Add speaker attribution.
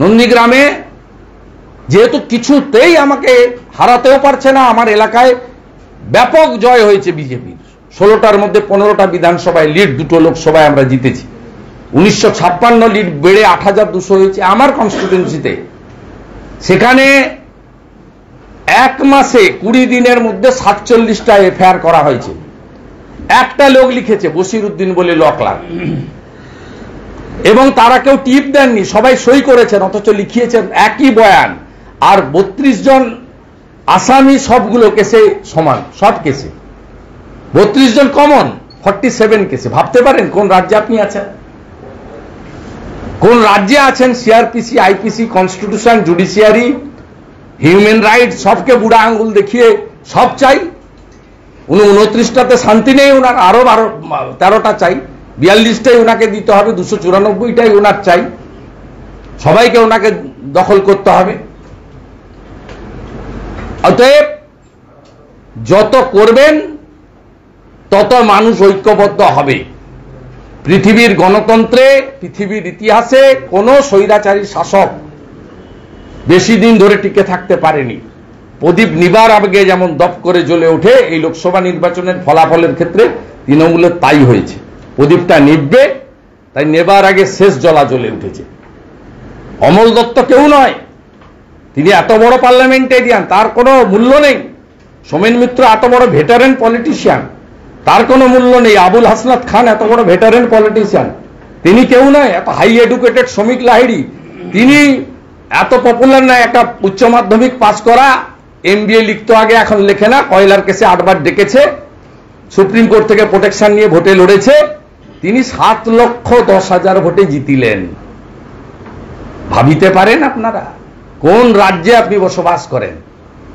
Speaker 1: নন্দীগ্রামে যেহেতু কিছুতেই আমাকে হারাতেও পারছে না, আমার এলাকায় ব্যাপক জয় হয়েছে বিজেপির। 16টার মধ্যে 15টা বিধানসভায় লিড, 2টো লোকসভায় আমরা জিতেছি। 1956 লিড বেড়ে 8200 হয়েছে আমার কনস্টিটিউয়েন্সিতে। সেখানে এক মাসে 20 দিনের মধ্যে 47টা এফআইআর করা হয়েছে। একটা লোক লিখেছে বশির উদ্দিন বলে ল ক্লার্ক, এবং তারা কেউ টিপ দেননি, সবাই সই করেছেন, অথচ লিখিয়েছেন একই বয়ান। আর 32 জন আসামি সবগুলো কেসে সমান, সব কেসে 32 জন কমন, 47 কেসে। ভাবতে পারেন কোন রাজ্যে আপনি আছেন? কোন রাজ্যে আছেন? CrPC, IPC, constitution, judiciary, human rights সবকে বুড়া আঙ্গুল দেখিয়ে সব চাই। 29টাতে শান্তি নেই ওনার, আরো 13টা চাই, 42টাই ওনাকে দিতে হবে, 294টাই ওনার চাই, সবাইকে ওনাকে দখল করতে হবে। অতএব যত করবেন তত মানুষ ঐক্যবদ্ধ হবে। পৃথিবীর গণতন্ত্রে, পৃথিবীর ইতিহাসে কোন স্বৈরাচারী শাসক বেশি দিন ধরে টিকে থাকতে পারেনি। প্রদীপ নিবার আগে যেমন দপ করে জ্বলে ওঠে, এই লোকসভা নির্বাচনের ফলাফলের ক্ষেত্রে তৃণমূলের তাই হয়েছে। প্রদীপটা নিববে, তাই নেবার আগে শেষ জ্বলা জ্বলে উঠেছে। অমল দত্ত কেউ নয়, তিনি এত বড় পার্লামেন্টেরিয়ান, তার কোনো মূল্য নেই। সোমেন মিত্র এত বড় ভেটারেন পলিটিশিয়ান, তার কোনো মূল্য নেই। আবুল হাসনাত খান এত বড় ভেটারেন পলিটিশিয়ান, তিনি কেউ নয়। এত হাই এডুকেটেড শ্রমিক লাহিড়ী, তিনি এত পপুলার নয়। একটা উচ্চ মাধ্যমিক পাস করা, এমবিএ লিখতো আগে, এখন লেখে না। কয়লার কেসে 8 বার ডেকেছে, সুপ্রিম কোর্ট থেকে প্রোটেকশন নিয়ে ভোটে লড়েছে। তিনি 7,10,000 ভোটে জিতিলেন। ভাবিতে পারেন আপনারা কোন রাজ্যে আপনি বসবাস করেন?